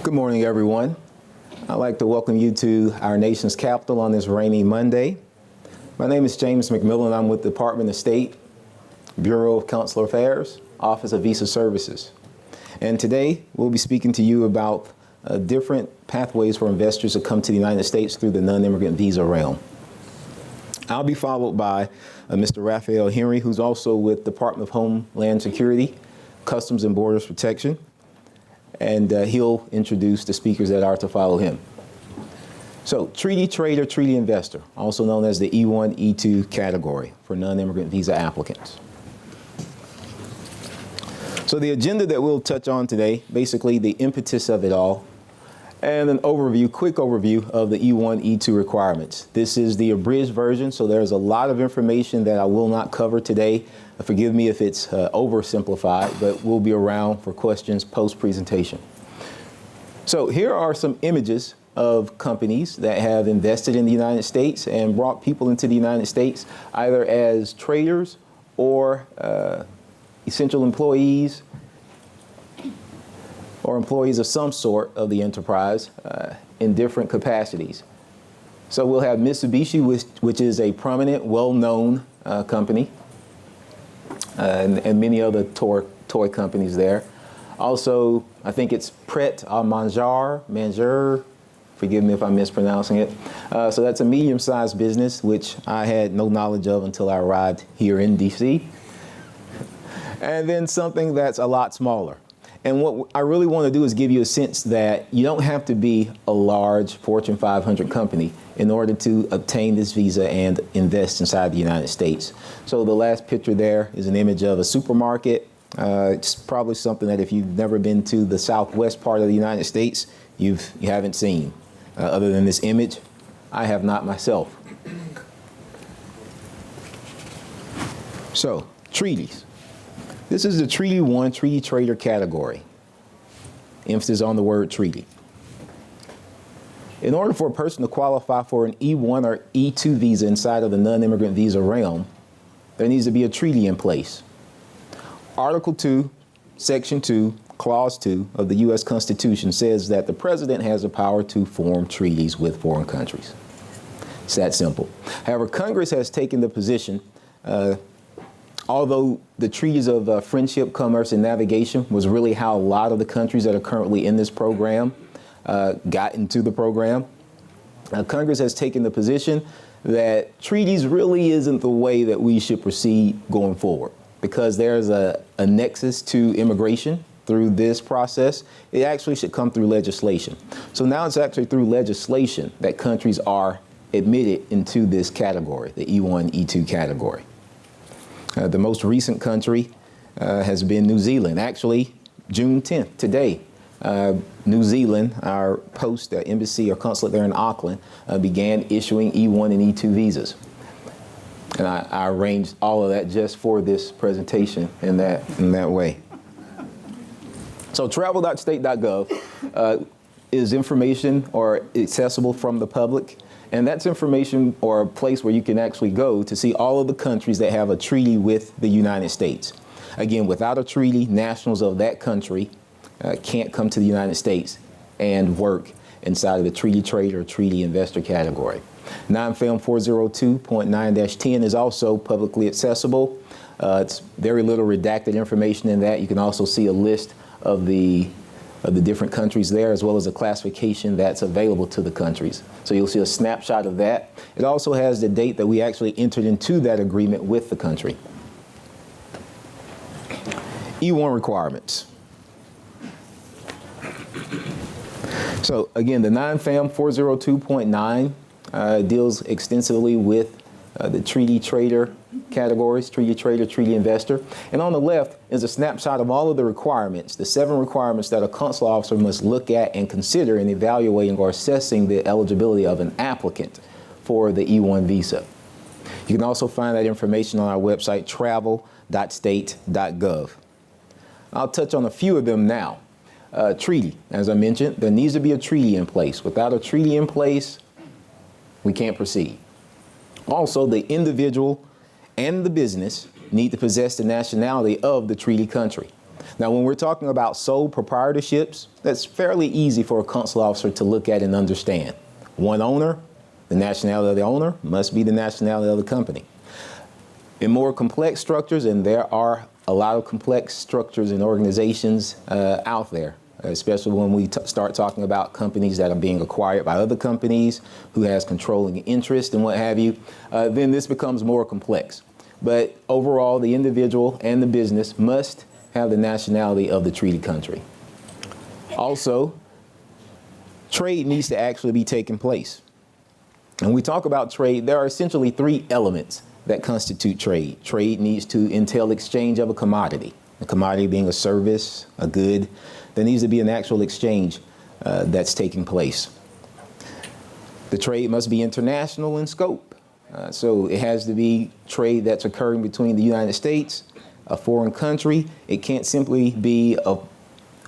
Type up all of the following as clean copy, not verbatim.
Good morning, everyone. I'd like to welcome you to our nation's capital on this rainy Monday. My name is James McMillian. I'm with the Department of State, Bureau of Consular Affairs, Office of Visa Services. And today we'll be speaking to you about different pathways for investors to come to the United States through the non-immigrant visa realm. I'll be followed by Mr. Rafael, who's also with Department of Homeland Security, Customs and Borders Protection, and he'll introduce the speakers that are to follow him. So, treaty trader, treaty investor, also known as the E1, E2 category for non-immigrant visa applicants. So the agenda that we'll touch on today, basically the impetus of it all, and an overview, quick overview of the E1, E2 requirements. This is the abridged version, so there's a lot of information that I will not cover today. Forgive me if it's oversimplified, but we'll be around for questions post-presentation. So here are some images of companies that have invested in the United States and brought people into the United States, either as traders or essential employees, or employees of some sort of the enterprise in different capacities. So we'll have Mitsubishi, which is a prominent, well-known company, and many other toy companies there. Also, I think it's Pret a Manger, forgive me if I'm mispronouncing it. So that's a medium-sized business, which I had no knowledge of until I arrived here in DC. And then something that's a lot smaller. And what I really want to do is give you a sense that you don't have to be a large Fortune 500 company in order to obtain this visa and invest inside the United States. So the last picture there is an image of a supermarket. It's probably something that if you've never been to the southwest part of the United States, you haven't seen. Other than this image, I have not myself. So, treaties. This is the Treaty 1 treaty trader category. Emphasis on the word treaty. In order for a person to qualify for an E1 or E2 visa inside of the non-immigrant visa realm, there needs to be a treaty in place. Article 2, Section 2, Clause 2 of the U.S. Constitution says that the president has the power to form treaties with foreign countries. It's that simple. However, Congress has taken the position although the treaties of friendship, commerce, and navigation was really how a lot of the countries that are currently in this program got into the program, Congress has taken the position that treaties really isn't the way that we should proceed going forward, because there's a nexus to immigration through this process. It actually should come through legislation. So now it's actually through legislation that countries are admitted into this category, the E1, E2 category. The most recent country has been New Zealand. Actually, June 10th, today, New Zealand, our post embassy or consulate there in Auckland, began issuing E1 and E2 visas. And I arranged all of that just for this presentation in that way. So travel.state.gov is information or accessible from the public. And that's information or a place where you can actually go to see all of the countries that have a treaty with the United States. Again, without a treaty, nationals of that country can't come to the United States and work inside of the treaty trader or treaty investor category. Non-FAM 402.9-10 is also publicly accessible. It's very little redacted information in that. You can also see a list of the different countries there, as well as a classification that's available to the countries. So you'll see a snapshot of that. It also has the date that we actually entered into that agreement with the country. E1 requirements. So again, the non-FAM 402.9 deals extensively with the treaty trader categories, treaty trader, treaty investor. And on the left is a snapshot of all of the requirements, the 7 requirements that a consular officer must look at and consider in evaluating or assessing the eligibility of an applicant for the E1 visa. You can also find that information on our website, travel.state.gov. I'll touch on a few of them now. Treaty, as I mentioned, there needs to be a treaty in place. Without a treaty in place, we can't proceed. Also, the individual and the business need to possess the nationality of the treaty country. Now, when we're talking about sole proprietorships, that's fairly easy for a consular officer to look at and understand. One owner, the nationality of the owner must be the nationality of the company. In more complex structures, and there are a lot of complex structures and organizations out there, especially when we start talking about companies that are being acquired by other companies, who has controlling interest and what have you, then this becomes more complex. But overall, the individual and the business must have the nationality of the treaty country. Also, trade needs to actually be taking place. When we talk about trade, there are essentially three elements that constitute trade. Trade needs to entail exchange of a commodity being a service, a good. There needs to be an actual exchange that's taking place. The trade must be international in scope. So it has to be trade that's occurring between the United States, a foreign country. It can't simply be an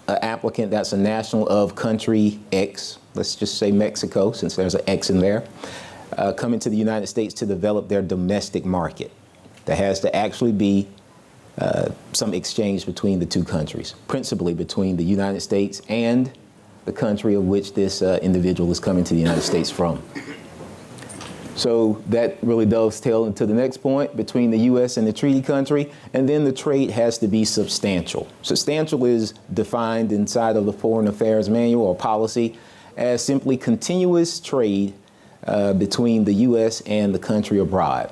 applicant that's a national of country X, let's just say Mexico, since there's an X in there, coming to the United States to develop their domestic market. There has to actually be some exchange between the two countries, principally between the United States and the country of which this individual is coming to the United States from. So that really dovetails into the next point, between the U.S. and the treaty country, and then the trade has to be substantial. Substantial is defined inside of the Foreign Affairs Manual or policy as simply continuous trade between the U.S. and the country abroad.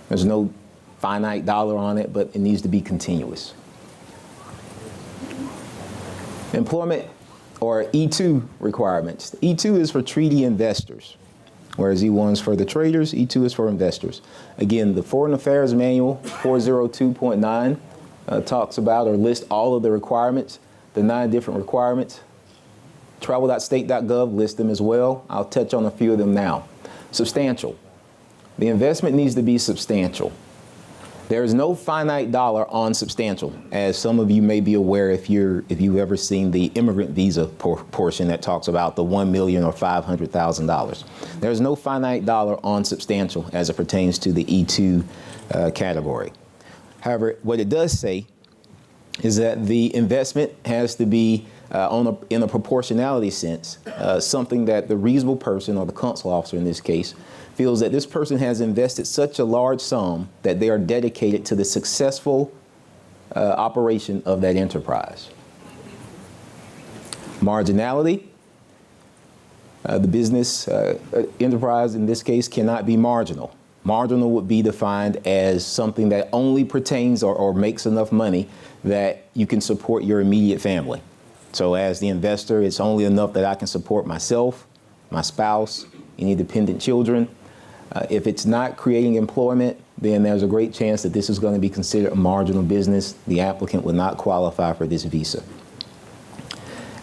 There's no finite dollar on it, but it needs to be continuous. Employment or E2 requirements. E2 is for treaty investors, whereas E1 is for the traders, E2 is for investors. Again, the Foreign Affairs Manual 402.9 talks about or lists all of the requirements, the 9 different requirements. Travel.state.gov lists them as well. I'll touch on a few of them now. Substantial. The investment needs to be substantial. There is no finite dollar on substantial, as some of you may be aware if you've ever seen the immigrant visa portion that talks about the $1 million or $500,000. There's no finite dollar on substantial as it pertains to the E2 category. However, what it does say is that the investment has to be in a proportionality sense, something that the reasonable person, or the consular officer in this case, feels that this person has invested such a large sum that they are dedicated to the successful operation of that enterprise. Marginality. The business enterprise in this case cannot be marginal. Marginal would be defined as something that only pertains or makes enough money that you can support your immediate family. So as the investor, it's only enough that I can support myself, my spouse, any dependent children. If it's not creating employment, then there's a great chance that this is going to be considered a marginal business. The applicant would not qualify for this visa.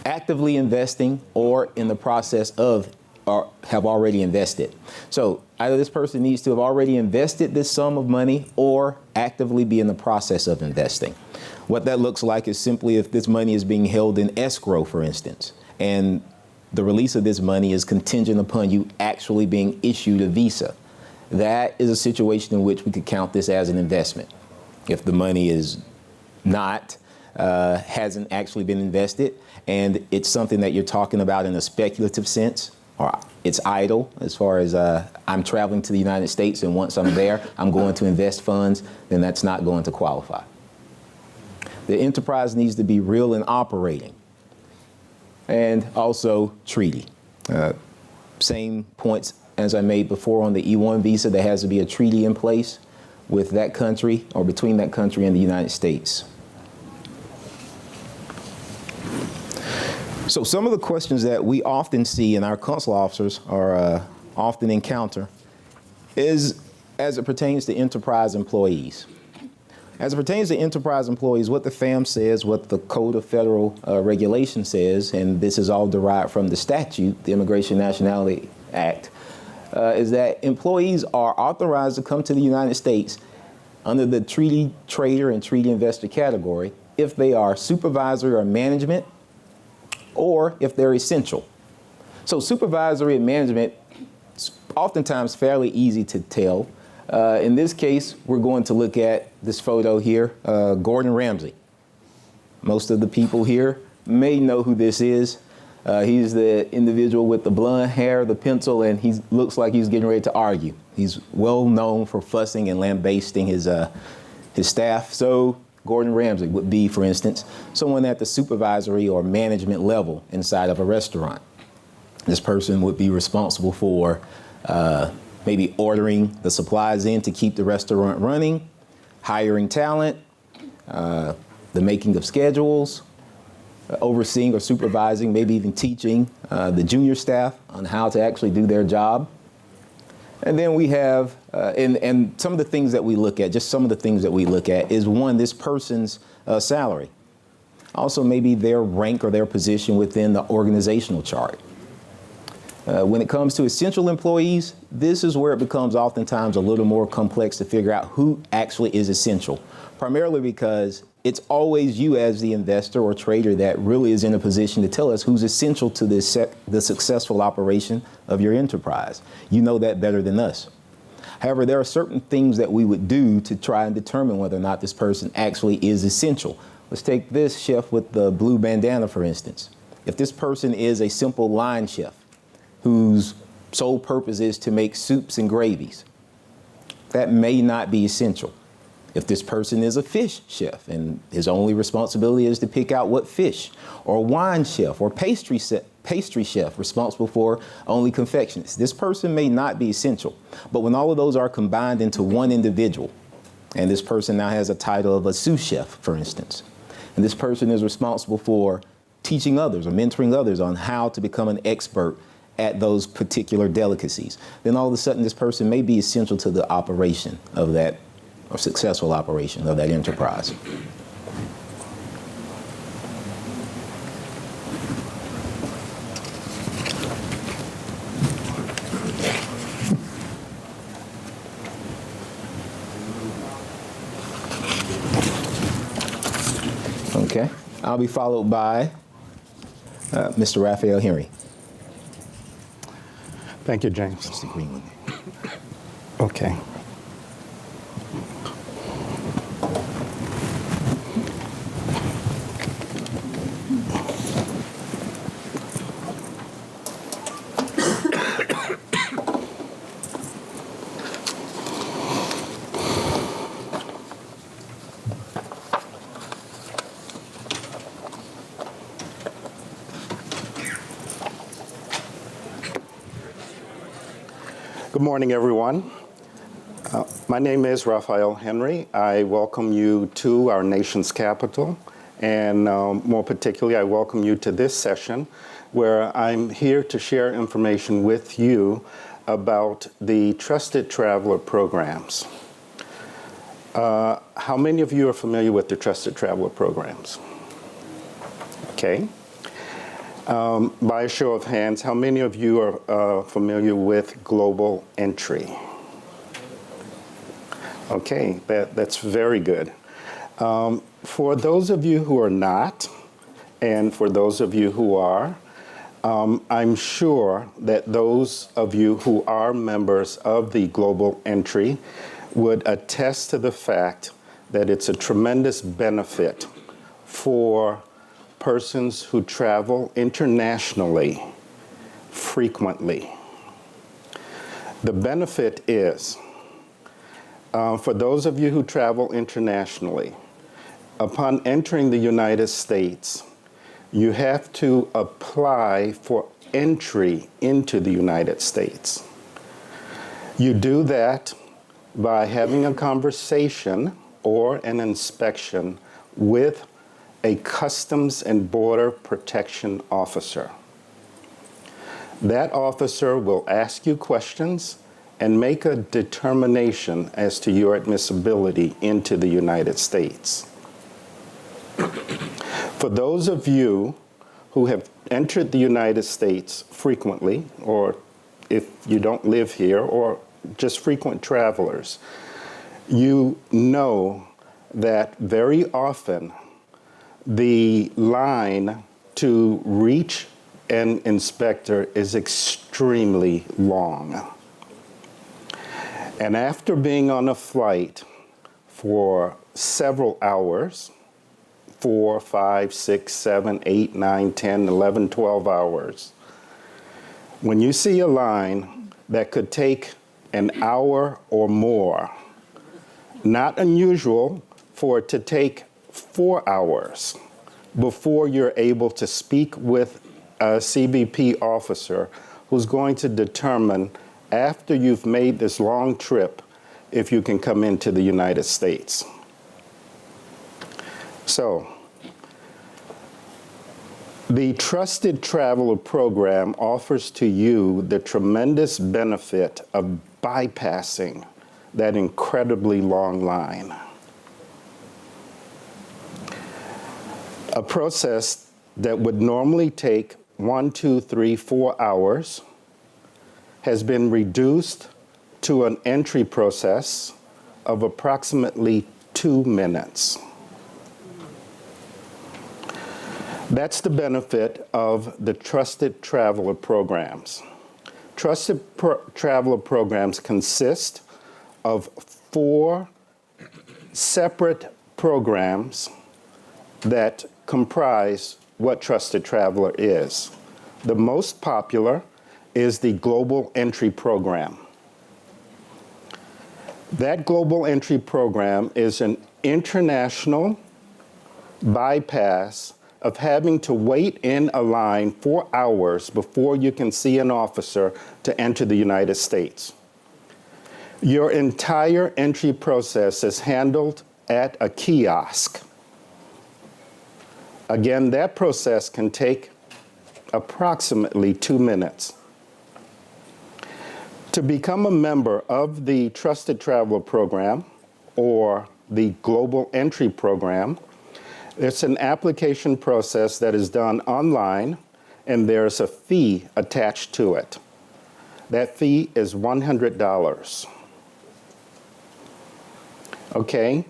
Actively investing or in the process of or have already invested. So either this person needs to have already invested this sum of money or actively be in the process of investing. What that looks like is simply if this money is being held in escrow, for instance, and the release of this money is contingent upon you actually being issued a visa. That is a situation in which we could count this as an investment. If the money is not, hasn't actually been invested, and it's something that you're talking about in a speculative sense, or it's idle as far as I'm traveling to the United States and once I'm there, I'm going to invest funds, then that's not going to qualify. The enterprise needs to be real and operating. And also treaty. Same points as I made before on the E1 visa, there has to be a treaty in place with that country or between that country and the United States. So some of the questions that we often see and our consular officers are often encounter is as it pertains to enterprise employees. As it pertains to enterprise employees, what the FAM says, what the Code of Federal Regulation says, and this is all derived from the statute, the Immigration Nationality Act, is that employees are authorized to come to the United States under the treaty trader and treaty investor category if they are supervisory or management, or if they're essential. So supervisory and management is oftentimes fairly easy to tell. In this case, we're going to look at this photo here, Gordon Ramsay. Most of the people here may know who this is. He's the individual with the blonde hair, the pencil, and he looks like he's getting ready to argue. He's well known for fussing and lambasting his staff. So Gordon Ramsay would be, for instance, someone at the supervisory or management level inside of a restaurant. This person would be responsible for maybe ordering the supplies in to keep the restaurant running, hiring talent, the making of schedules, overseeing or supervising, maybe even teaching the junior staff on how to actually do their job. And then we have, and some of the things that we look at, just some of the things that we look at is one, this person's salary. Also maybe their rank or their position within the organizational chart. When it comes to essential employees, this is where it becomes oftentimes a little more complex to figure out who actually is essential, primarily because it's always you as the investor or trader that really is in a position to tell us who's essential to the successful operation of your enterprise. You know that better than us. However, there are certain things that we would do to try and determine whether or not this person actually is essential. Let's take this chef with the blue bandana, for instance. If this person is a simple line chef whose sole purpose is to make soups and gravies, that may not be essential. If this person is a fish chef and his only responsibility is to pick out what fish, or wine chef or pastry chef responsible for only confections, this person may not be essential. But when all of those are combined into one individual, and this person now has a title of a sous chef, for instance, and this person is responsible for teaching others or mentoring others on how to become an expert at those particular delicacies, then all of a sudden this person may be essential to the operation of that, or successful operation of that enterprise. Okay, I'll be followed by Mr. Rafael Henry. Thank you, James. That's the green one. Okay. Good morning, everyone. My name is Rafael Henry. I welcome you to our nation's capital, and more particularly, I welcome you to this session where I'm here to share information with you about the Trusted Traveler programs. How many of you are familiar with the Trusted Traveler programs? Okay. By a show of hands, how many of you are familiar with global entry? Okay, that's very good. For those of you who are not, and for those of you who are, I'm sure that those of you who are members of the global entry would attest to the fact that it's a tremendous benefit for persons who travel internationally frequently. The benefit is, for those of you who travel internationally, upon entering the United States, you have to apply for entry into the United States. You do that by having a conversation or an inspection with a Customs and Border Protection officer. That officer will ask you questions and make a determination as to your admissibility into the United States. For those of you who have entered the United States frequently, or if you don't live here, or just frequent travelers, you know that very often the line to reach an inspector is extremely long. And after being on a flight for several hours, 4, 5, 6, 7, 8, 9, 10, 11, 12 hours. When you see a line that could take an hour or more, not unusual for it to take 4 hours before you're able to speak with a CBP officer who's going to determine, after you've made this long trip, if you can come into the United States. So, the Trusted Traveler Program offers to you the tremendous benefit of bypassing that incredibly long line. A process that would normally take 1, 2, 3, 4 hours has been reduced to an entry process of approximately 2 minutes. That's the benefit of the Trusted Traveler programs. Trusted Traveler programs consist of 4 separate programs that comprise what Trusted Traveler is. The most popular is the Global Entry Program. That Global Entry Program is an international bypass of having to wait in a line for hours before you can see an officer to enter the United States. Your entire entry process is handled at a kiosk. Again, that process can take approximately 2 minutes. To become a member of the Trusted Traveler Program or the Global Entry Program, it's an application process that is done online, and there's a fee attached to it. That fee is $100. Okay?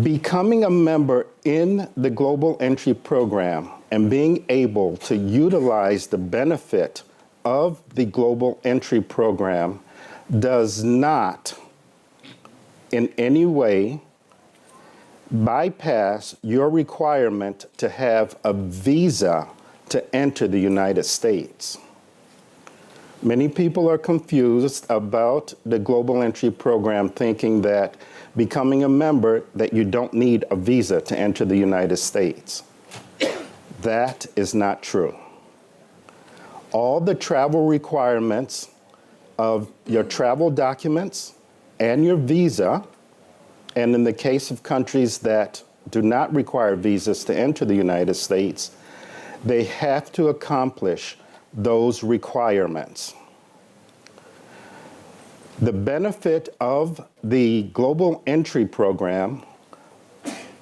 Becoming a member in the Global Entry Program and being able to utilize the benefit of the Global Entry Program does not in any way bypass your requirement to have a visa to enter the United States. Many people are confused about the Global Entry Program, thinking that becoming a member, that you don't need a visa to enter the United States. That is not true. All the travel requirements of your travel documents and your visa, and in the case of countries that do not require visas to enter the United States, they have to accomplish those requirements. The benefit of the Global Entry Program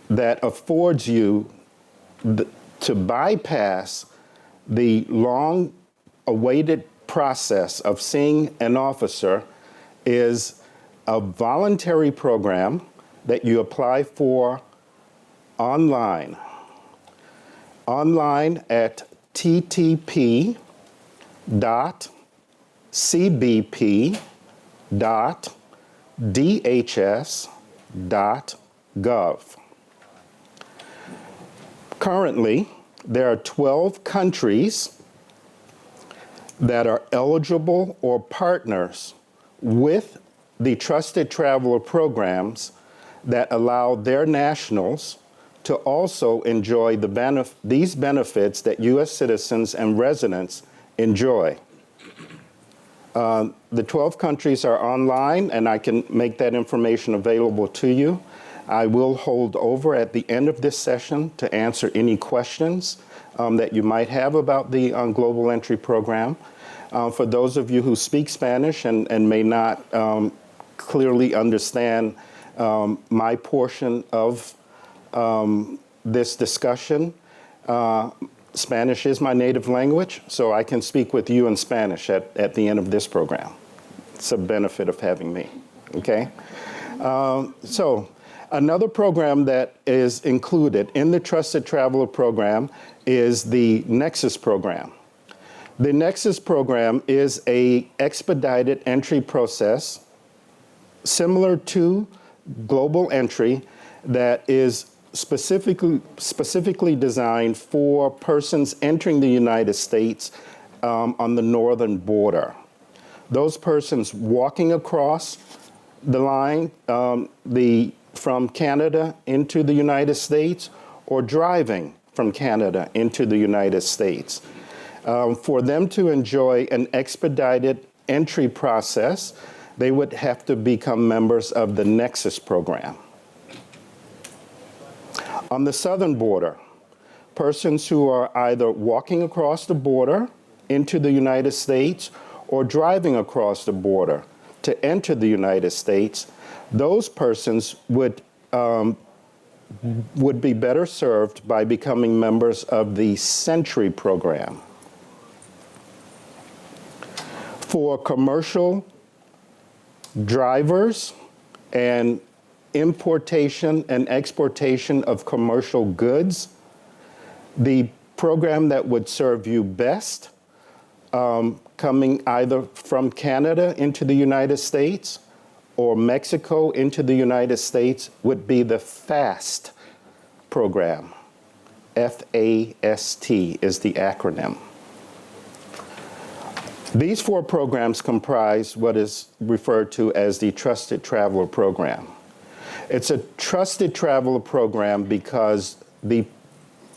that affords you to bypass the long-awaited process of seeing an officer is a voluntary program that you apply for online. Online at ttp.cbp.dhs.gov. Currently, there are 12 countries that are eligible or partners with the Trusted Traveler programs that allow their nationals to also enjoy these benefits that U.S. citizens and residents enjoy. The 12 countries are online, and I can make that information available to you. I will hold over at the end of this session to answer any questions that you might have about the Global Entry Program. For those of you who speak Spanish and may not clearly understand my portion of this discussion, Spanish is my native language, so I can speak with you in Spanish at the end of this program. It's a benefit of having me, okay? So another program that is included in the Trusted Traveler Program is the Nexus program. The Nexus program is an expedited entry process similar to Global Entry that is specifically designed for persons entering the United States on the northern border. Those persons walking across the line from Canada into the United States or driving from Canada into the United States. For them to enjoy an expedited entry process, they would have to become members of the Nexus program. On the southern border, persons who are either walking across the border into the United States or driving across the border to enter the United States, those persons would be better served by becoming members of the Century program. For commercial drivers and importation and exportation of commercial goods, the program that would serve you best, coming either from Canada into the United States or Mexico into the United States, would be the FAST program. F-A-S-T is the acronym. These 4 programs comprise what is referred to as the Trusted Traveler Program. It's a Trusted Traveler Program because the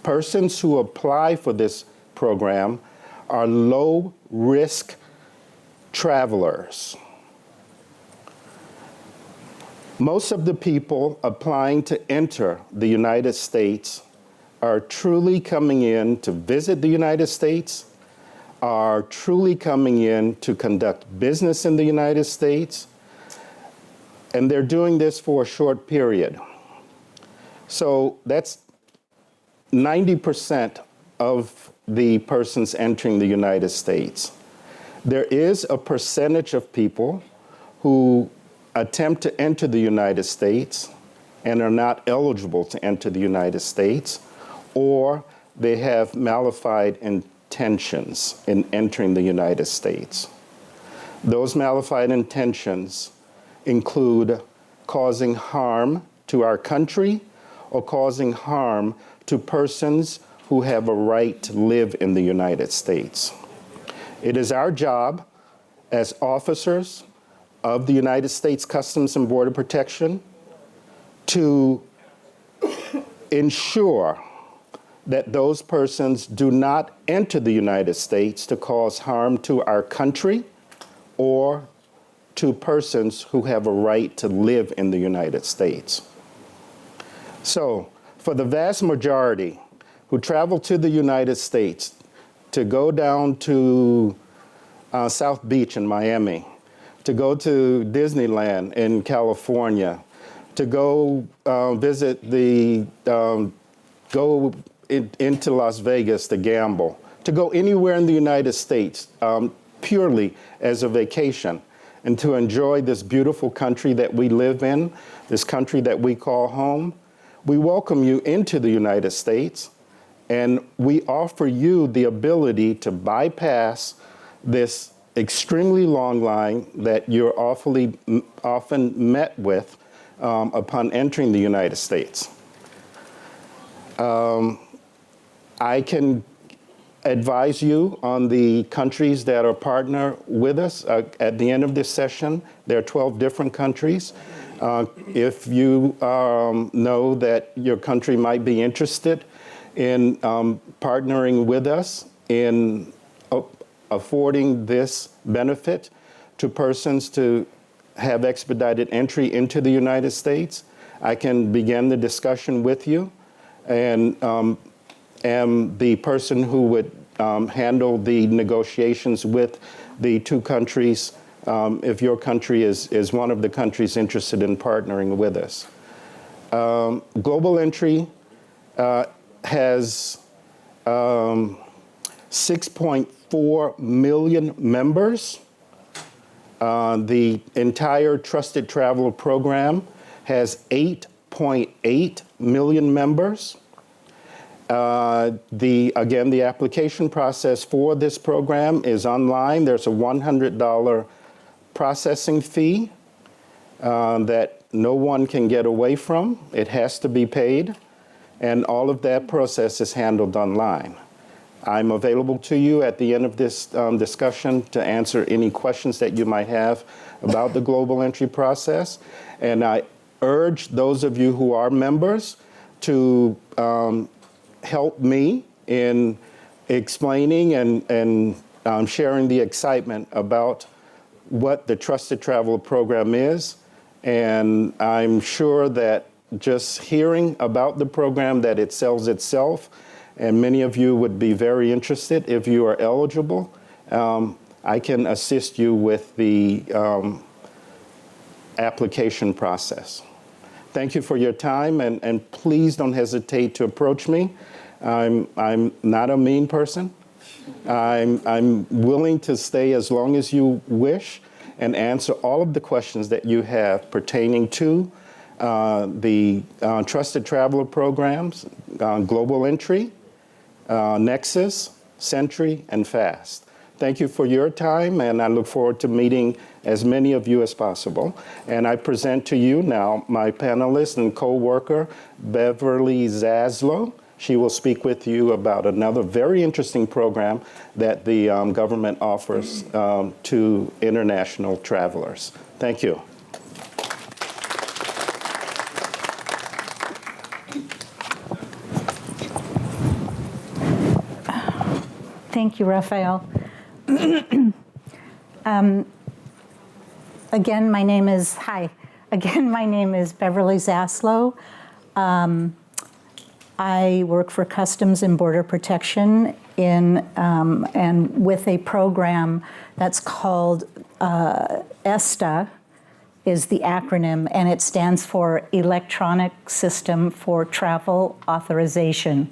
persons who apply for this program are low-risk travelers. Most of the people applying to enter the United States are truly coming in to visit the United States, are truly coming in to conduct business in the United States, and they're doing this for a short period. So that's 90% of the persons entering the United States. There is a percentage of people who attempt to enter the United States and are not eligible to enter the United States, or they have malified intentions in entering the United States. Those malified intentions include causing harm to our country or causing harm to persons who have a right to live in the United States. It is our job as officers of the United States Customs and Border Protection to ensure that those persons do not enter the United States to cause harm to our country or to persons who have a right to live in the United States. So, for the vast majority who travel to the United States to go down to South Beach in Miami, to go to Disneyland in California, to go visit into Las Vegas to gamble, to go anywhere in the United States purely as a vacation, and to enjoy this beautiful country that we live in, this country that we call home. We welcome you into the United States, and we offer you the ability to bypass this extremely long line that you're often met with upon entering the United States. I can advise you on the countries that are partner with us. At the end of this session, there are 12 different countries. If you know that your country might be interested in partnering with us in affording this benefit to persons to have expedited entry into the United States, I can begin the discussion with you, and am the person who would handle the negotiations with the 2 countries if your country is one of the countries interested in partnering with us. Global Entry has 6.4 million members. The entire Trusted Traveler Program has 8.8 million members. Again, the application process for this program is online. There's a $100 processing fee that no one can get away from. It has to be paid. and all of that process is handled online. I'm available to you at the end of this discussion to answer any questions that you might have about the global entry process. And I urge those of you who are members to help me in explaining and sharing the excitement about what the Trusted Traveler Program is. And I'm sure that just hearing about the program, that it sells itself, and many of you would be very interested if you are eligible. I can assist you with the application process. Thank you for your time, and please don't hesitate to approach me. I'm not a mean person. I'm willing to stay as long as you wish and answer all of the questions that you have pertaining to the Trusted Traveler Programs, Global Entry, Nexus, Sentry, and FAST. Thank you for your time, and I look forward to meeting as many of you as possible. And I present to you now my panelist and co-worker, Beverly Zaslow. She will speak with you about another very interesting program that the government offers to international travelers. Thank you. Thank you, Rafael. Again, my name is Beverly Zaslow. I work for Customs and Border Protection and with a program that's called ESTA is the acronym, and it stands for Electronic System for Travel Authorization.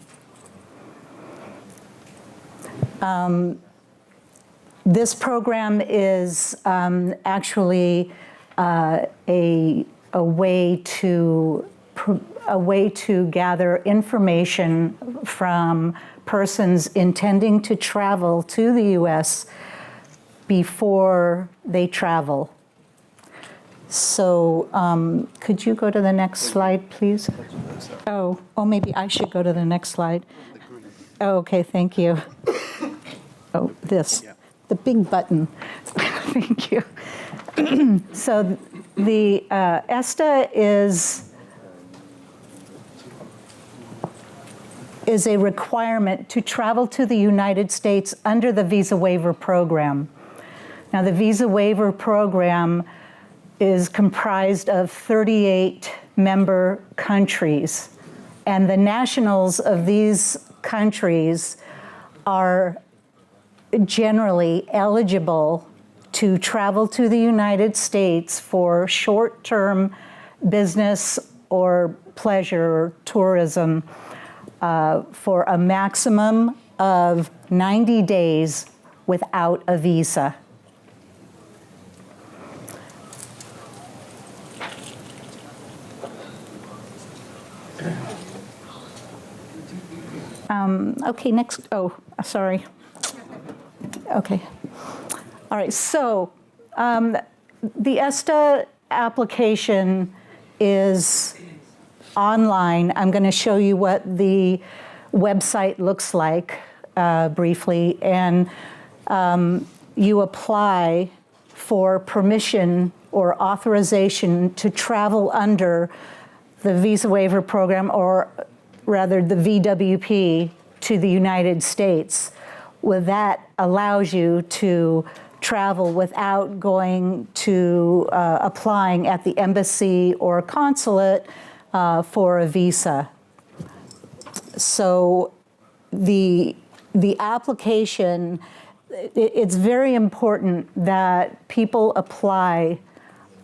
This program is actually a way to gather information from persons intending to travel to the U.S. before they travel. So could you go to the next slide, please? Oh, maybe I should go to the next slide. Oh, okay, thank you. Oh, this, the big button. Thank you. So the ESTA is a requirement to travel to the United States under the Visa Waiver Program. Now, the Visa Waiver Program is comprised of 38 member countries, and the nationals of these countries are generally eligible to travel to the United States for short-term business or pleasure or tourism for a maximum of 90 days without a visa. Okay, next. Oh, sorry. Okay. All right, so the ESTA application is online. I'm going to show you what the website looks like briefly, and you apply for permission or authorization to travel under the Visa Waiver Program, or rather the VWP, to the United States. Well, that allows you to travel without going to applying at the embassy or consulate for a visa. So the application, it's very important that people apply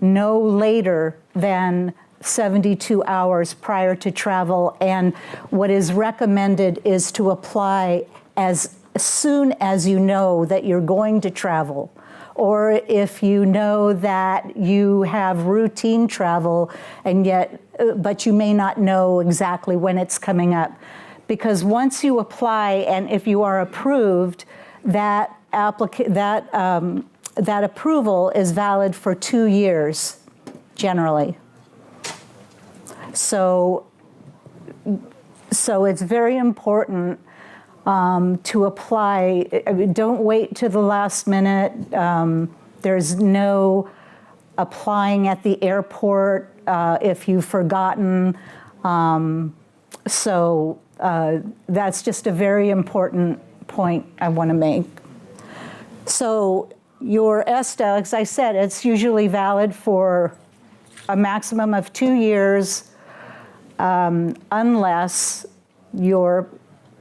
no later than 72 hours prior to travel, and what is recommended is to apply as soon as you know that you're going to travel, or if you know that you have routine travel and but you may not know exactly when it's coming up. Because once you apply, and if you are approved, that approval is valid for 2 years, generally. So So it's very important to apply. I mean, don't wait to the last minute. There's no applying at the airport if you've forgotten. So that's just a very important point I want to make. So your ESTA, as I said, it's usually valid for a maximum of 2 years unless your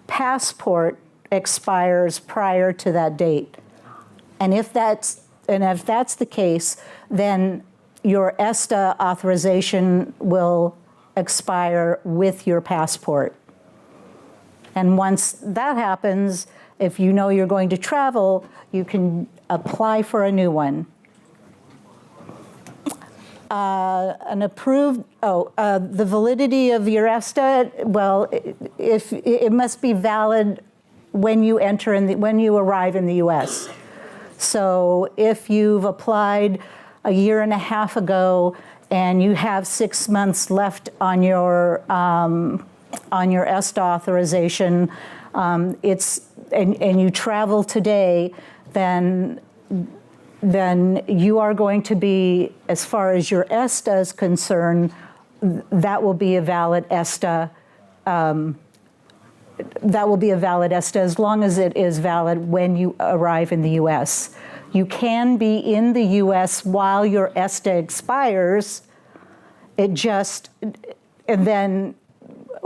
passport expires prior to that date. And if that's the case, then your ESTA authorization will expire with your passport. And once that happens, if you know you're going to travel, you can apply for a new one. The validity of your ESTA, well, if it must be valid when you when you arrive in the U.S. So if you've applied a year and a half ago and you have 6 months left on your ESTA authorization, and you travel today, then you are going to be, as far as your ESTA is concerned, that will be a valid ESTA. That will be a valid ESTA as long as it is valid when you arrive in the U.S. You can be in the U.S. while your ESTA expires. And then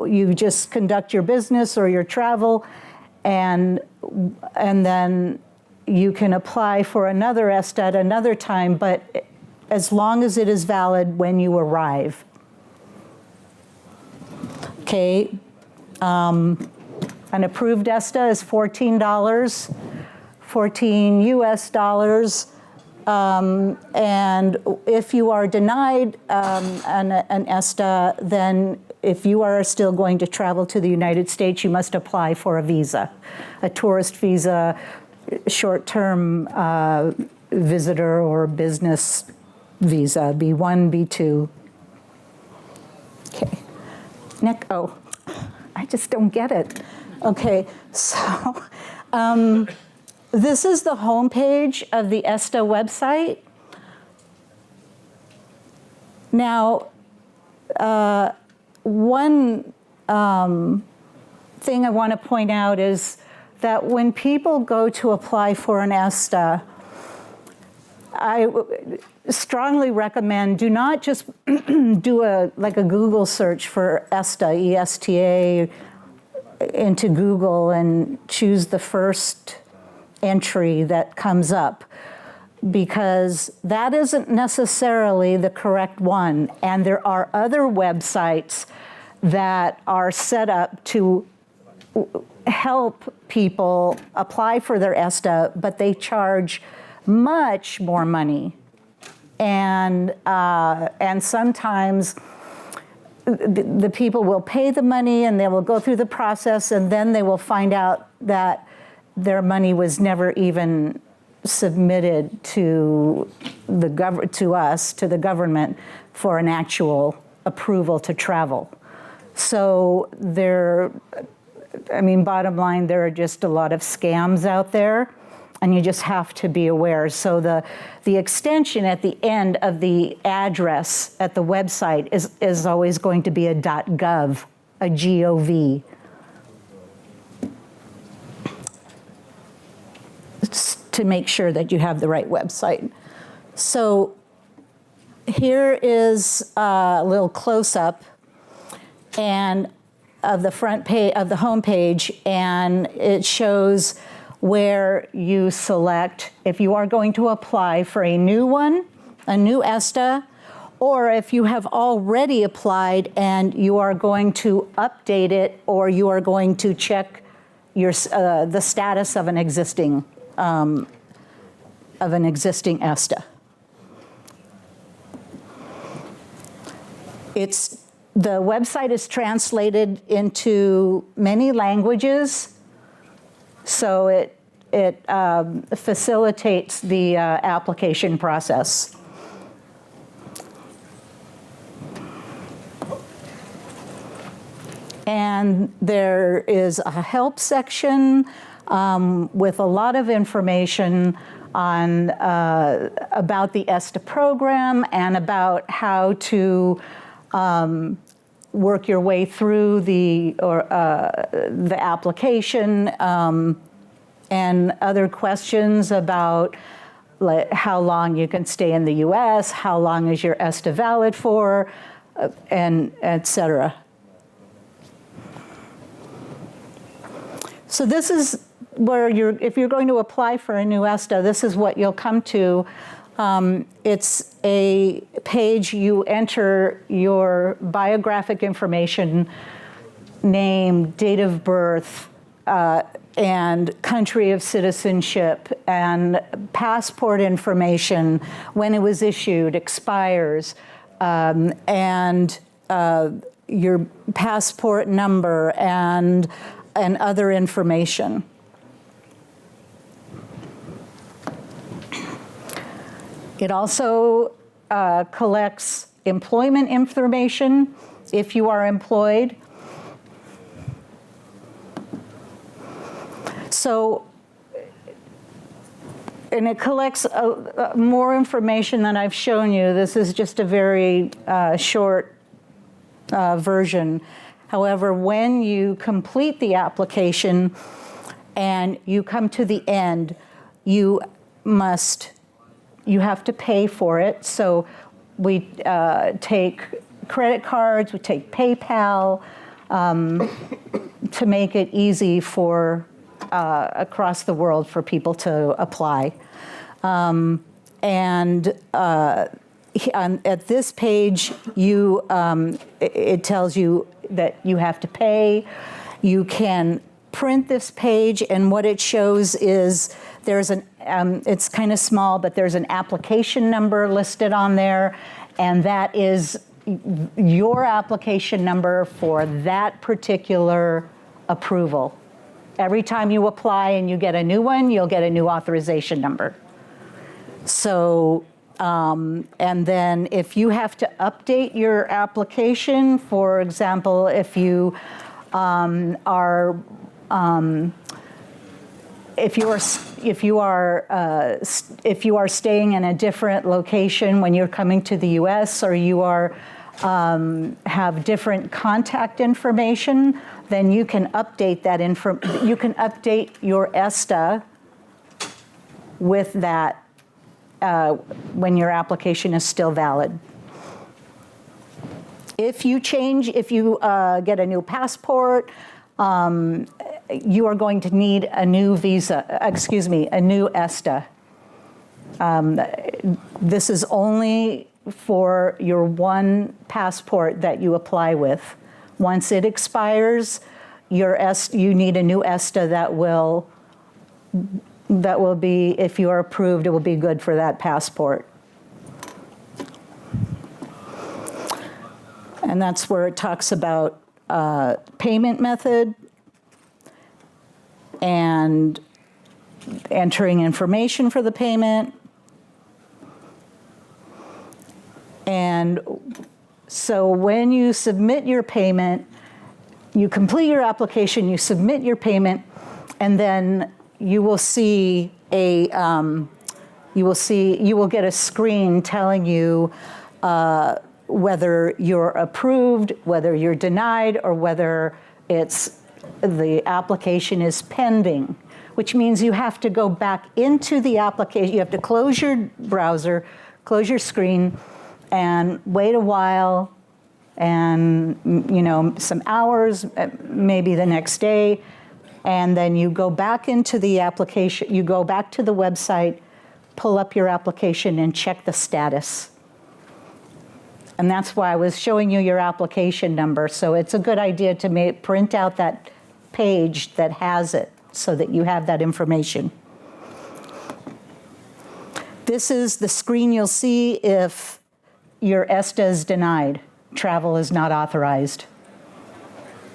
you just conduct your business or your travel, and then you can apply for another ESTA at another time, but as long as it is valid when you arrive. Okay. An approved ESTA is $14, 14 US dollars. And if you are denied an ESTA, then if you are still going to travel to the United States, you must apply for a visa, a tourist visa, short-term visitor or business visa, B1, B2. Okay. I just don't get it. Okay, so this is the homepage of the ESTA website. Now, one thing I want to point out is that when people go to apply for an ESTA, I strongly recommend do not just do a Google search for ESTA, ESTA, into Google and choose the first entry that comes up, because that isn't necessarily the correct one. And there are other websites that are set up to help people apply for their ESTA, but they charge much more money. And sometimes the people will pay the money and they will go through the process, and then they will find out that their money was never even submitted to the government for an actual approval to travel. So bottom line, there are just a lot of scams out there, and you just have to be aware. So the extension at the end of the address at the website is always going to be a .gov, a GOV. To make sure that you have the right website. So here is a little close-up and of the front page, of the home page, and it shows where you select if you are going to apply for a new one, a new ESTA, or if you have already applied and you are going to update it, or you are going to check your the status of an existing ESTA. The website is translated into many languages, so it facilitates the application process. And And there is a help section with a lot of information on about the ESTA program and about how to work your way through the application, and other questions about like how long you can stay in the U.S., how long is your ESTA valid for, and et cetera. So this is where if you're going to apply for a new ESTA, this is what you'll come to. It's a page, you enter your biographic information, name, date of birth, and country of citizenship, and passport information, when it was issued, expires, and your passport number, and other information. It also collects employment information if you are employed. So, and it collects more information than I've shown you. This is just a very short version. However, when you complete the application and you come to the end, you have to pay for it. So we take credit cards, we take PayPal to make it easy for across the world for people to apply. At this page, it tells you that you have to pay. You can print this page, and what it shows is there's it's kind of small, but there's an application number listed on there, and that is your application number for that particular approval. Every time you apply and you get a new one, you'll get a new authorization number. So, and then if you have to update your application, for example, if you if you are staying in a different location when you're coming to the U.S., or you are have different contact information, then you can update that you can update your ESTA with that when your application is still valid. If you get a new passport, you are going to need a new a new ESTA. This is only for your one passport that you apply with. Once it expires, you need a new ESTA that will be, if you are approved, it will be good for that passport. And that's where it talks about payment method and entering information for the payment. And so when you submit your payment, you complete your application, you submit your payment, and then you will see you will get a screen telling you whether you're approved, whether you're denied, or whether the application is pending, which means you have to go back into the application. You have to close your browser, close your screen, and wait a while, and some hours, maybe the next day, and then you go back into the application, you go back to the website, pull up your application, and check the status. And that's why I was showing you your application number. So it's a good idea to print out that page that has it so that you have that information. This is the screen you'll see if your ESTA is denied. Travel is not authorized.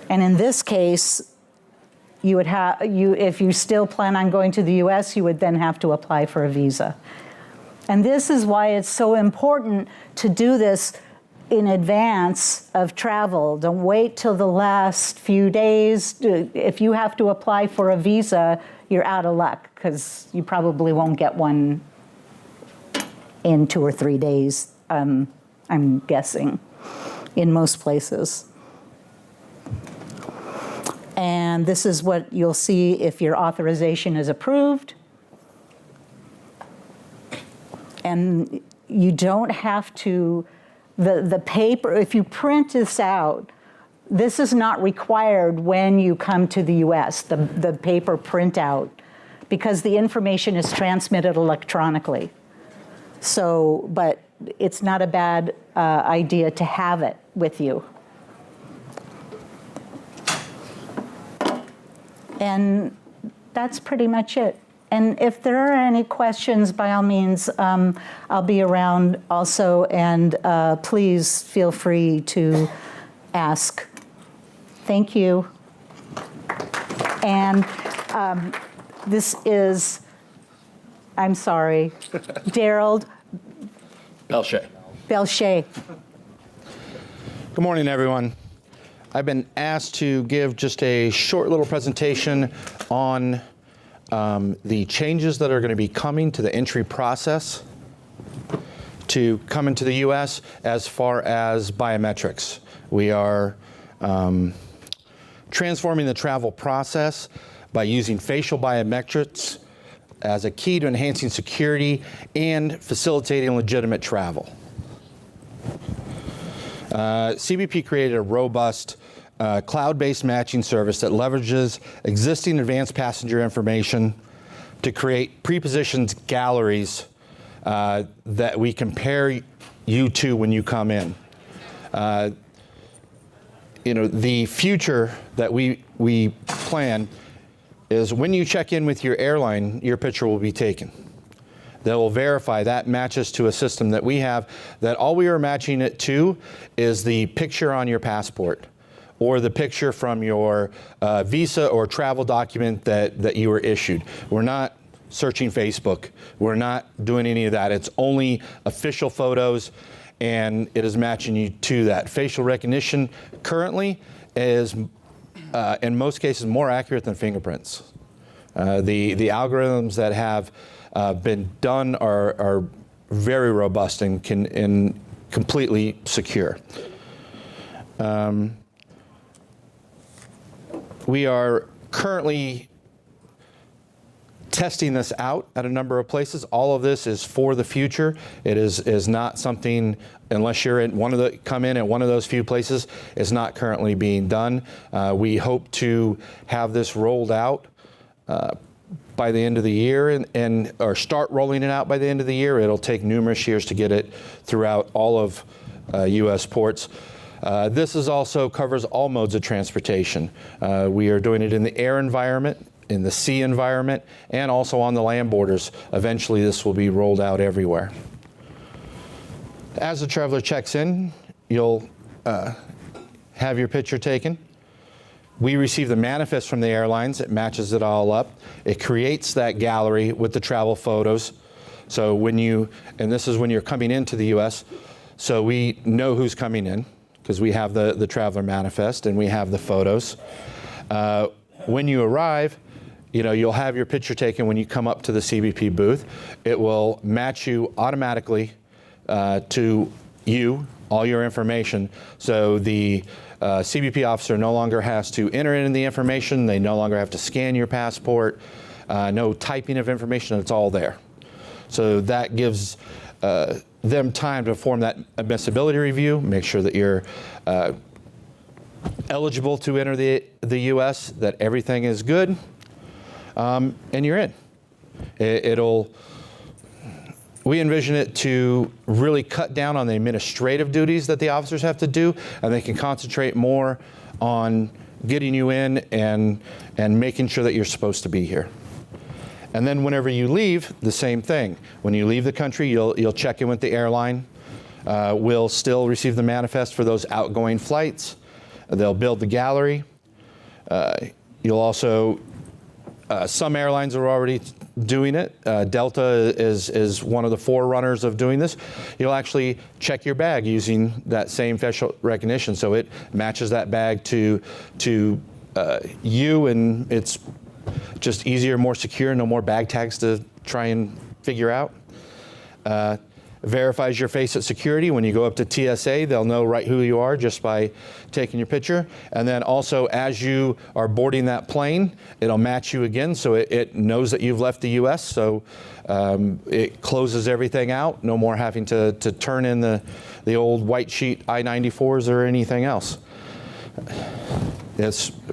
And in this case, you would if you still plan on going to the US, you would then have to apply for a visa. And this is why it's so important to do this in advance of travel. Don't wait till the last few days. If you have to apply for a visa, you're out of luck because you probably won't get one in 2 or 3 days, I'm guessing, in most places. And this is what you'll see if your authorization is approved. And you don't have to, the paper, if you print this out, this is not required when you come to the US, the paper printout, because the information is transmitted electronically. So, but it's not a bad idea to have it with you. And that's pretty much it. And if there are any questions, by all means, I'll be around also, and please feel free to ask. Thank you. And this is, I'm sorry, Darold. Belshe. Belshe. Good morning, everyone. I've been asked to give just a short little presentation on the changes that are going to be coming to the entry process to come into the U.S. as far as biometrics. We are transforming the travel process by using facial biometrics as a key to enhancing security and facilitating legitimate travel. CBP created a robust cloud-based matching service that leverages existing advanced passenger information to create pre-positioned galleries that we compare you to when you come in. The future that we plan is when you check in with your airline, your picture will be taken. They will verify that matches to a system that we have, that all we are matching it to is the picture on your passport or the picture from your visa or travel document that you were issued. We're not searching Facebook. We're not doing any of that. It's only official photos, and it is matching you to that. Facial recognition currently is, in most cases, more accurate than fingerprints. The algorithms that have been done are very robust and completely secure. We are currently testing this out at a number of places. All of this is for the future. It is not something, unless you're in come in at one of those few places, is not currently being done. We hope to have this rolled out by the end of the year or start rolling it out by the end of the year. It'll take numerous years to get it throughout all of U.S. ports. This also covers all modes of transportation. We are doing it in the air environment, in the sea environment, and also on the land borders. Eventually, this will be rolled out everywhere. As the traveler checks in, you'll have your picture taken. We receive the manifest from the airlines. It matches it all up. It creates that gallery with the travel photos. So and this is when you're coming into the U.S., so we know who's coming in because we have the traveler manifest and we have the photos. When you arrive, you'll have your picture taken when you come up to the CBP booth. It will match you automatically to all your information. So the CBP officer no longer has to enter in the information. They no longer have to scan your passport. No typing of information. It's all there. So that gives them time to perform that admissibility review, make sure that you're eligible to enter the U.S., that everything is good, and you're in. We envision it to really cut down on the administrative duties that the officers have to do, and they can concentrate more on getting you in and making sure that you're supposed to be here. And then whenever you leave, the same thing. When you leave the country, you'll check in with the airline. We'll still receive the manifest for those outgoing flights. They'll build the gallery. You'll also Some airlines are already doing it. Delta is one of the forerunners of doing this. You'll actually check your bag using that same facial recognition, so it matches that bag to you, and it's just easier, more secure, no more bag tags to try and figure out. Verifies your face at security. When you go up to TSA, they'll know right who you are just by taking your picture. And then also, as you are boarding that plane, it'll match you again, so it knows that you've left the US, so it closes everything out. No more having to turn in the old white sheet I-94s or anything else.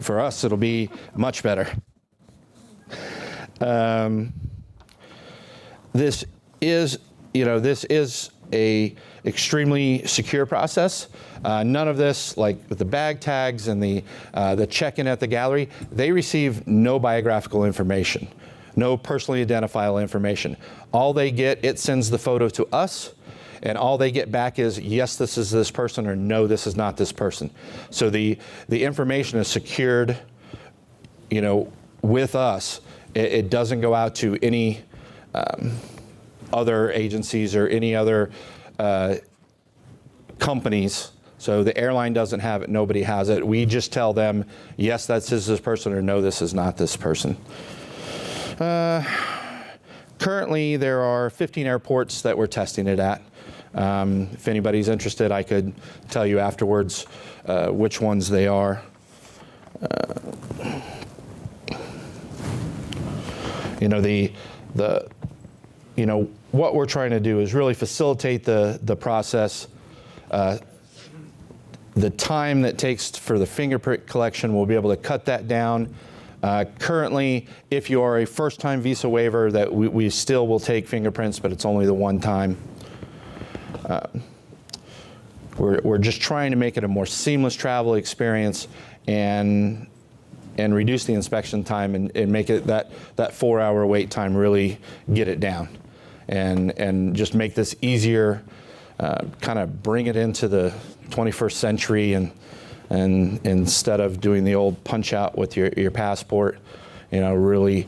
For us, it'll be much better. This is a extremely secure process. None of this, like with the bag tags and the check-in at the gallery, they receive no biographical information, no personally identifiable information. All they get, it sends the photo to us, and all they get back is, yes, this is this person, or no, this is not this person. So the information is secured, with us. It doesn't go out to any other agencies or any other companies. So the airline doesn't have it, nobody has it. We just tell them, yes, this is this person, or no, this is not this person. Currently, there are 15 airports that we're testing it at. If anybody's interested, I could tell you afterwards which ones they are. What we're trying to do is really facilitate the process. The time that takes for the fingerprint collection, we'll be able to cut that down. Currently, if you are a first-time visa waiver, that we still will take fingerprints, but it's only the one time. We're just trying to make it a more seamless travel experience and reduce the inspection time and make it that 4-hour wait time, really get it down, and just make this easier, kind of bring it into the 21st century, and instead of doing the old punch out with your passport, really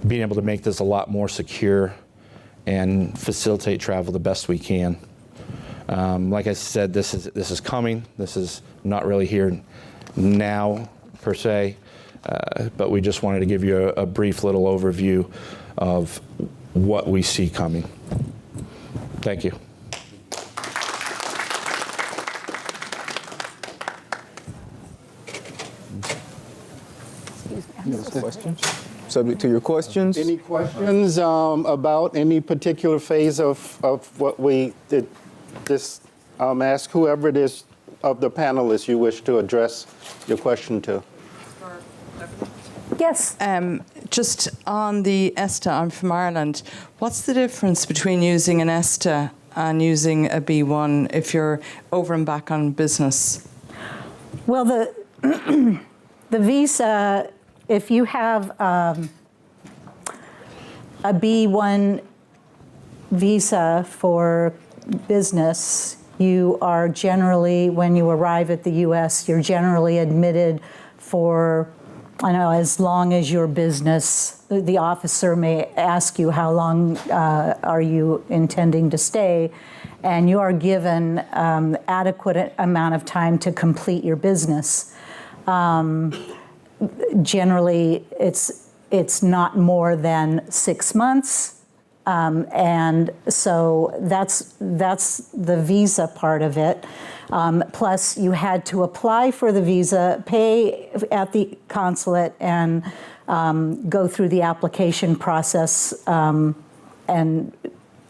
being able to make this a lot more secure and facilitate travel the best we can. Like I said, this is coming. This is not really here now per se, but we just wanted to give you a brief little overview of what we see coming. Thank you. Any other questions? Subject to your questions. Any questions about any particular phase of what we did? Just ask whoever it is of the panelists you wish to address your question to. Yes. Just on the ESTA, I'm from Ireland. What's the difference between using an ESTA and using a B1 if you're over and back on business? Well, the visa, if you have a B1 visa for business, you are generally, when you arrive at the U.S., you're generally admitted for, as long as your business, the officer may ask you how long are you intending to stay, and you are given adequate amount of time to complete your business. Generally, it's not more than 6 months. And so that's the visa part of it. Plus, you had to apply for the visa, pay at the consulate, and go through the application process, and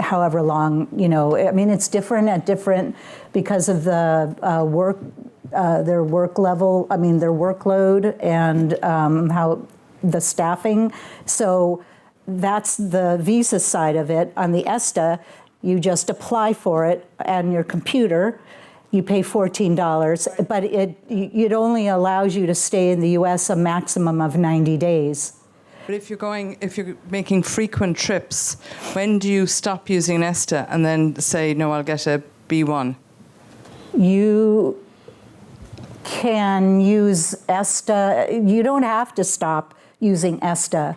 however long, it's different at different, because of the their work level, their workload, and how the staffing. So that's the visa side of it. On the ESTA, you just apply for it on your computer. You pay $14, but it only allows you to stay in the U.S. a maximum of 90 days. But if you're making frequent trips, when do you stop using an ESTA and then say, no, I'll get a B1? You can use ESTA. You don't have to stop using ESTA.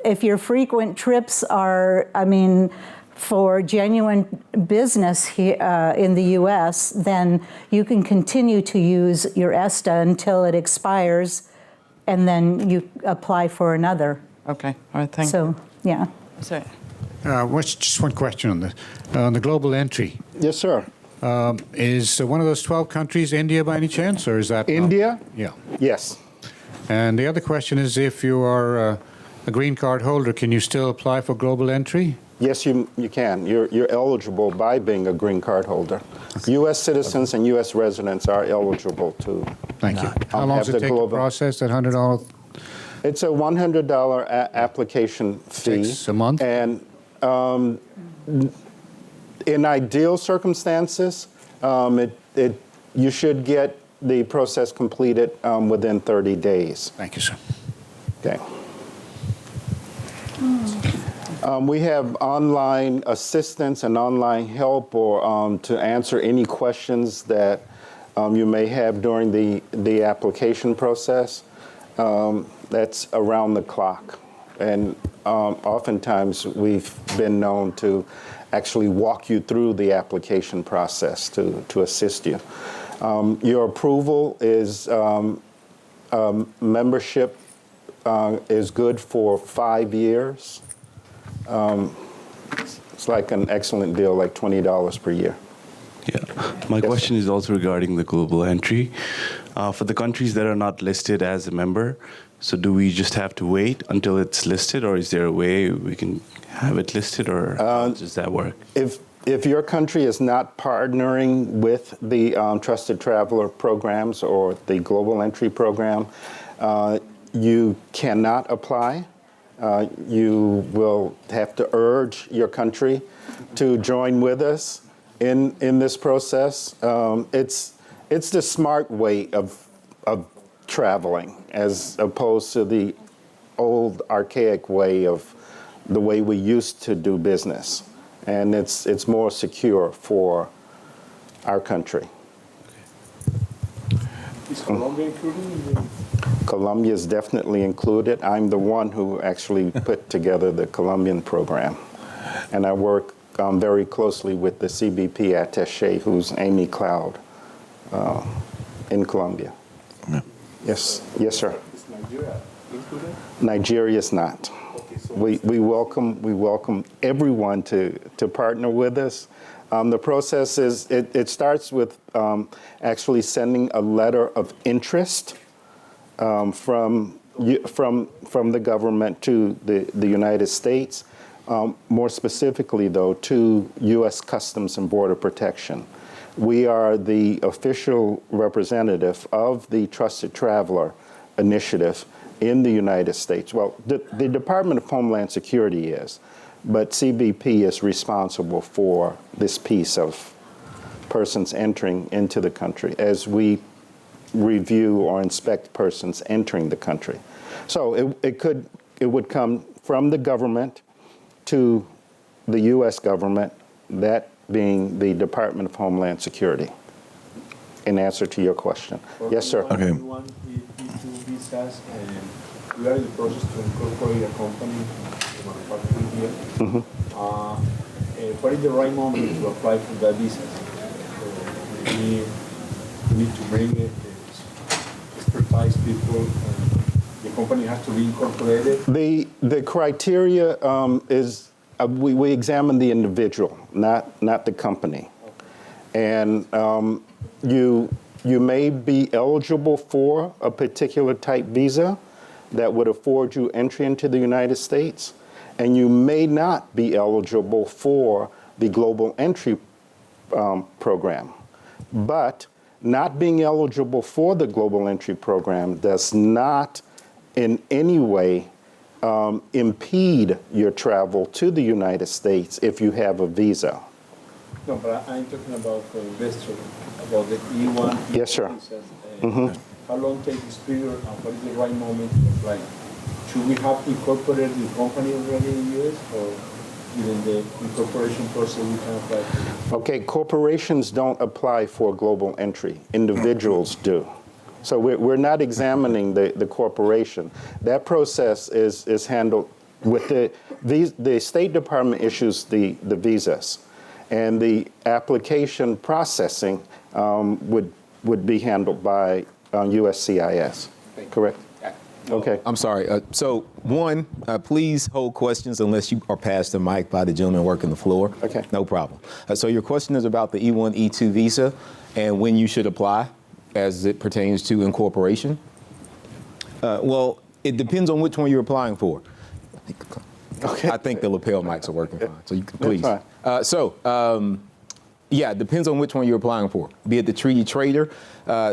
If your frequent trips are, for genuine business here in the U.S., then you can continue to use your ESTA until it expires, and then you apply for another. Okay, all right, thank you. So, yeah. Sorry. Just one question on this. On the global entry, Yes, sir. is one of those 12 countries India by any chance, or is that not? India? Yeah. Yes. And the other question is, if you are a green card holder, can you still apply for global entry? Yes, you can. You're eligible by being a green card holder. U.S. citizens and U.S. residents are eligible to. Thank you. How long have does it the take to global- process that $100? It's a $100 application fee. Takes a month? And in ideal circumstances, you should get the process completed within 30 days. Thank you, sir. Okay. We have online assistance and online help or to answer any questions that you may have during the application process. That's around the clock. And oftentimes we've been known to actually walk you through the application process to assist you. Your approval is membership is good for 5 years. It's like an excellent deal, like $20 per year. Yeah. My question is also regarding the global entry. For the countries that are not listed as a member, so do we just have to wait until it's listed, or is there a way we can have it listed, or how does that work? If your country is not partnering with the Trusted Traveler programs or the Global Entry program, you cannot apply. You will have to urge your country to join with us in this process. It's the smart way of traveling, as opposed to the old archaic way of the way we used to do business. And it's more secure for our country. Is Colombia included? Colombia is definitely included. I'm the one who actually put together the Colombian program. And I work very closely with the CBP attaché, who's Amy Cloud, in Colombia. Yeah. Yes, yes, sir. Is Nigeria included? Nigeria is not. Okay, so We welcome everyone to partner with us. The process is it starts with actually sending a letter of interest from the government to the United States. More specifically, though, to U.S. Customs and Border Protection. We are the official representative of the Trusted Traveler Initiative in the United States. Well, the Department of Homeland Security is, but CBP is responsible for this piece of persons entering into the country as we review or inspect persons entering the country. So it would come from the government to the U.S. government, that being the Department of Homeland Security, in answer to your question. Yes, sir. Okay. We want E2 visas, and we are in the process to incorporate a company to manufacture here. What is the right moment to apply for that visa? So we need to bring it, expertise people, and the company has to be incorporated. The criteria is we examine the individual, not the company. And you may be eligible for a particular type visa that would afford you entry into the United States, and you may not be eligible for the Global Entry program. But not being eligible for the Global Entry program does not in any way impede your travel to the United States if you have a visa. No, but I'm talking about for investor, about the E1. Yes, sir. Visas, how long takes this period, and what is the right moment to apply? Should we have incorporated the company already in the U.S., or within the incorporation process we can apply for? Okay, corporations don't apply for global entry. Individuals do. So we're not examining the corporation. That process is handled with the State Department issues the visas, and the application processing would be handled by USCIS, correct? Okay. I'm sorry. So one, please hold questions unless you are passed the mic by the gentleman working the floor. Okay. No problem. So your question is about the E1, E2 visa and when you should apply as it pertains to incorporation. Well, it depends on which one you're applying for. Okay. I think the lapel mics are working fine. So you can please. That's fine. Yeah, it depends on which one you're applying for. Be it the treaty trader,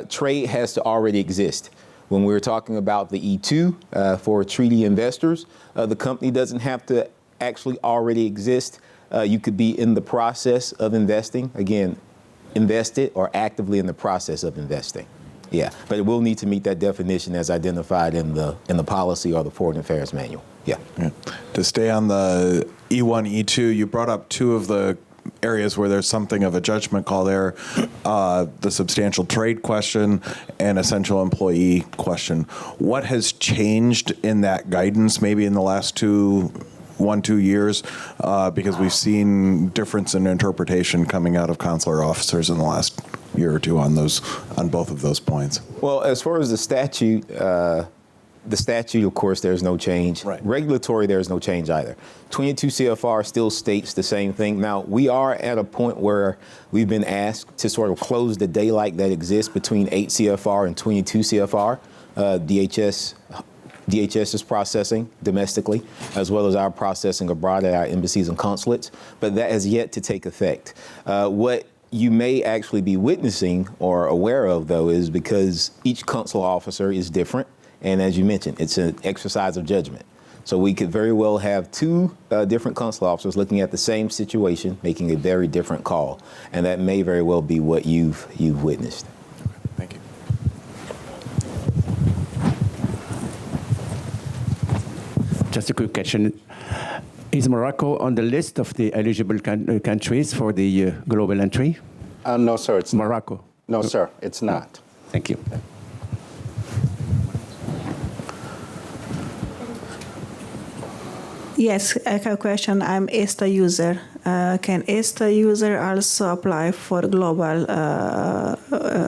trade has to already exist. When we're talking about the E2 for treaty investors, the company doesn't have to actually already exist. You could be in the process of investing, again, invested or actively in the process of investing. Yeah, but it will need to meet that definition as identified in the policy or the Foreign Affairs Manual. Yeah. To stay on the E1, E2, you brought up two of the areas where there's something of a judgment call there, the substantial trade question and essential employee question. What has changed in that guidance maybe in the last 2 years? Because we've seen difference in interpretation coming out of consular officers in the last year or two on both of those points. Well, as far as the statute, of course, there's no change. Right. Regulatory, there's no change either. 22 CFR still states the same thing. Now, we are at a point where we've been asked to sort of close the daylight that exists between 8 CFR and 22 CFR. DHS is processing domestically, as well as our processing abroad at our embassies and consulates, but that has yet to take effect. What you may actually be witnessing or aware of, though, is because each consular officer is different. And as you mentioned, it's an exercise of judgment. So we could very well have 2 different consular officers looking at the same situation, making a very different call. And that may very well be what you've witnessed. Thank you. Just a quick question. Is Morocco on the list of the eligible countries for the global entry? No, sir, it's not. Morocco? No, sir, it's not. Thank you. Yes, I have a question. I'm ESTA user. Can ESTA user also apply for global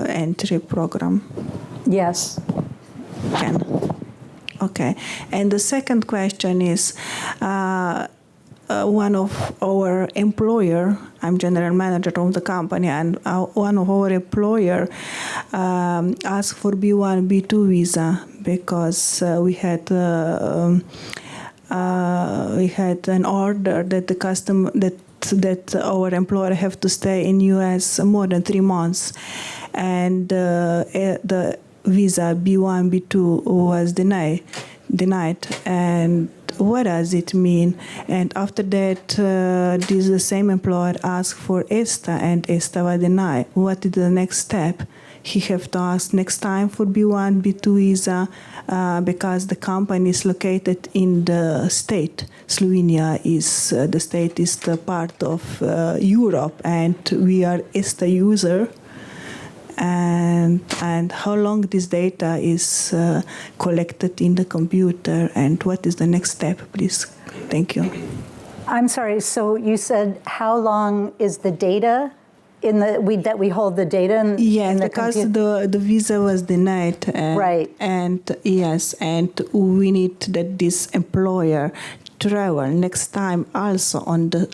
entry program? Yes. Can. Okay. And the second question is, one of our employer, I'm general manager of the company, and one of our employer asked for B1, B2 visa because we had an order that that our employer have to stay in U.S. more than 3 months, and the visa B1, B2 was denied. And what does it mean? And after that, the same employer asked for ESTA, and ESTA was denied. What is the next step? He have to ask next time for B1, B2 visa because the company is located in the state. Slovenia is the state is the part of Europe, and we are ESTA user. And how long this data is collected in the computer, and what is the next step, please? Thank you. I'm sorry, so you said how long is the data that we hold the data in? Yes, in the because computer? the visa was denied. Right. And yes, and we need that this employer travel next time also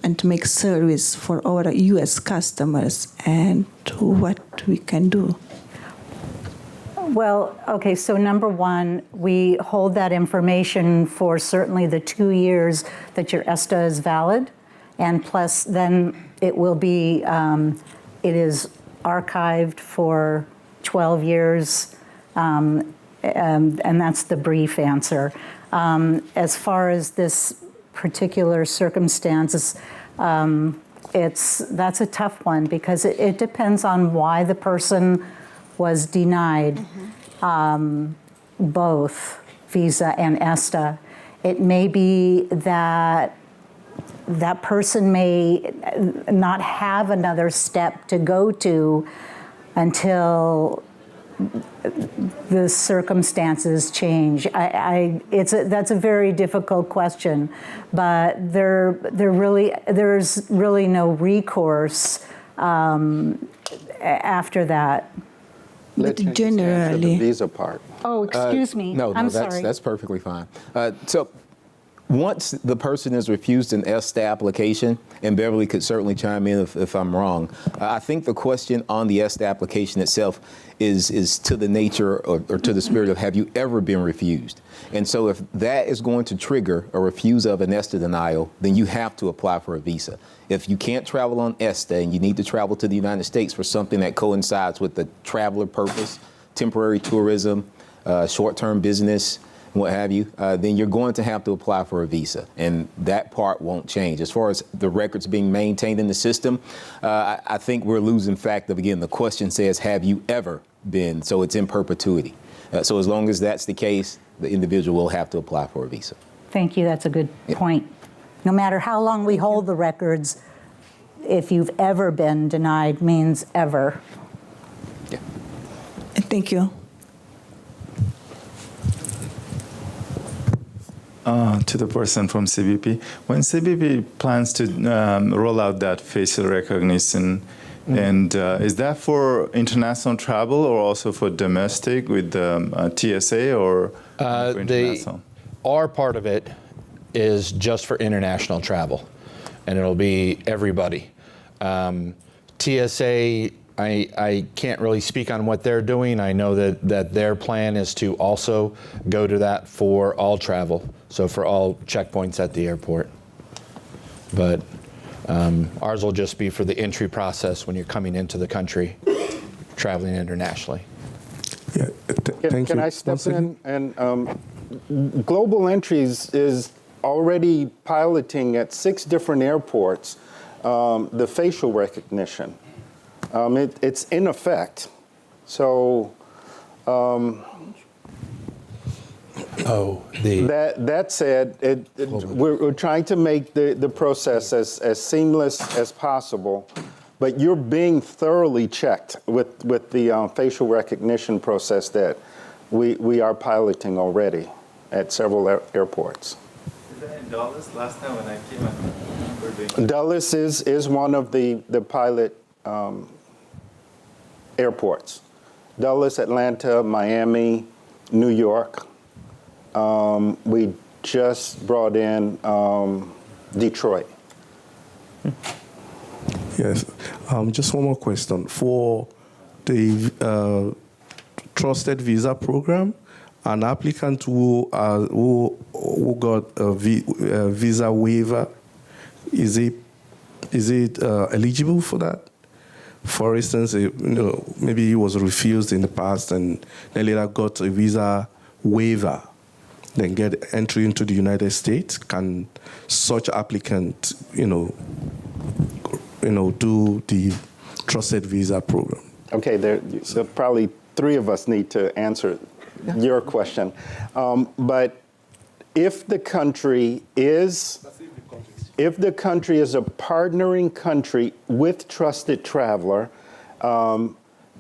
and make service for our U.S. customers, and what we can do. Well, okay, so number one, we hold that information for certainly the 2 years that your ESTA is valid, and plus then it will be, it is archived for 12 years, and that's the brief answer. As far as this particular circumstances, that's a tough one because it depends on why the person was denied both visa and ESTA. It may be that that person may not have another step to go to until the circumstances change. That's a very difficult question, but there's really no recourse after that. But generally, the visa part. Oh, excuse me. No, I'm that's, sorry. that's perfectly fine. So once the person is refused an ESTA application, and Beverly could certainly chime in if I'm wrong, I think the question on the ESTA application itself is to the nature or to the spirit of, have you ever been refused? And so if that is going to trigger a refuse of an ESTA denial, then you have to apply for a visa. If you can't travel on ESTA and you need to travel to the United States for something that coincides with the traveler purpose, temporary tourism, short-term business, what have you, then you're going to have to apply for a visa. And that part won't change. As far as the records being maintained in the system, I think we're losing fact of, again, the question says, have you ever been? So it's in perpetuity. So as long as that's the case, the individual will have to apply for a visa. Thank you. That's a good point. No matter how long we hold the records, if you've ever been denied means ever. Yeah. thank you. To the person from CBP, when CBP plans to roll out that facial recognition, and is that for international travel or also for domestic with the TSA or for international? Our part of it is just for international travel, and it'll be everybody. TSA, I can't really speak on what they're doing. I know that their plan is to also go to that for all travel, so for all checkpoints at the airport. But ours will just be for the entry process when you're coming into the country, traveling internationally. Yeah, can I step in? And Global Entries is already piloting at 6 different airports the facial recognition. It's in effect. So that said, we're trying to make the process as seamless as possible, but you're being thoroughly checked with the facial recognition process that we are piloting already at several airports. Is that in Dallas? Last time when I came, we were doing. Dallas is one of the pilot airports. Dallas, Atlanta, Miami, New York. We just brought in Detroit. Yes. Just one more question. For the Trusted Visa Program, an applicant who got a visa waiver, is it eligible for that? For instance, maybe he was refused in the past and then later got a visa waiver, then get entry into the United States. Can such applicant, do the Trusted Visa Program? Okay, there probably 3 of us need to answer your question. But if the country is a partnering country with Trusted Traveler,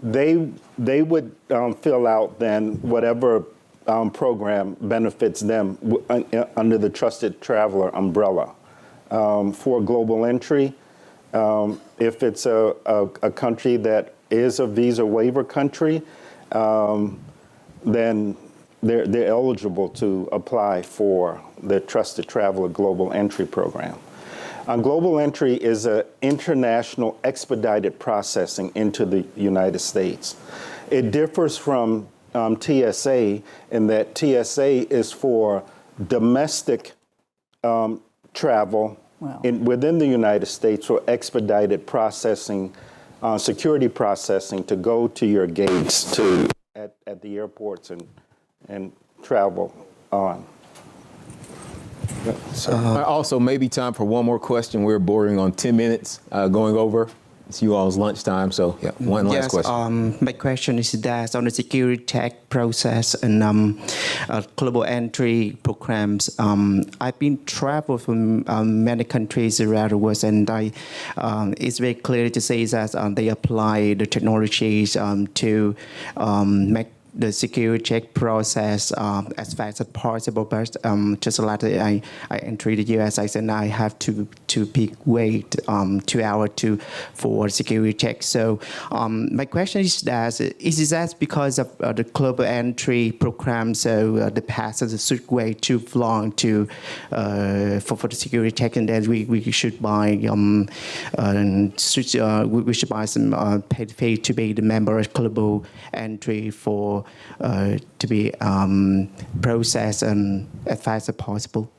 they would fill out then whatever program benefits them under the Trusted Traveler umbrella. For Global Entry, if it's a country that is a visa waiver country, then they're eligible to apply for the Trusted Traveler Global Entry program. Global Entry is an international expedited processing into the United States. It differs from TSA in that TSA is for domestic travel within the United States for expedited processing, security processing to go to your gates at the airports and travel on. Also, maybe time for one more question. We're bordering on 10 minutes going over. It's you all's lunchtime, so yeah, one last question. My question is that on the security check process and global entry programs, I've been traveled from many countries around the world, and it's very clear to say that they apply the technologies to make the security check process as fast as possible. But just like I entered the US, I said I have to wait 2 hours for security check. So my question is that because of the global entry program, so the passengers should wait too long for the security check, and then we should buy we should buy some paid fee to be the member of global entry to be processed and as fast as possible.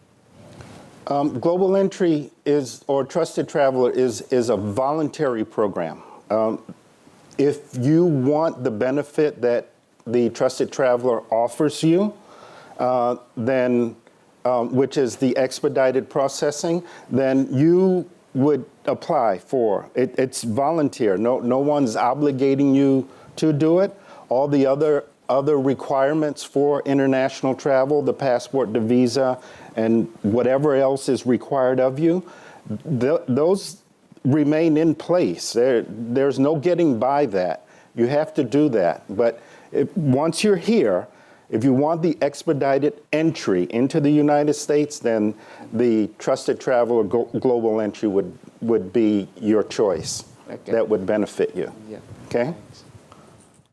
Global Entry or Trusted Traveler is a voluntary program. If you want the benefit that the Trusted Traveler offers you, then which is the expedited processing, then you would apply for it. It's volunteer. No one's obligating you to do it. All the other requirements for international travel, the passport, the visa, and whatever else is required of you, those remain in place. There's no getting by that. You have to do that. But once you're here, if you want the expedited entry into the United States, then the Trusted Traveler Global Entry would be your choice. Okay. That would benefit you. Yeah. Okay? Thanks.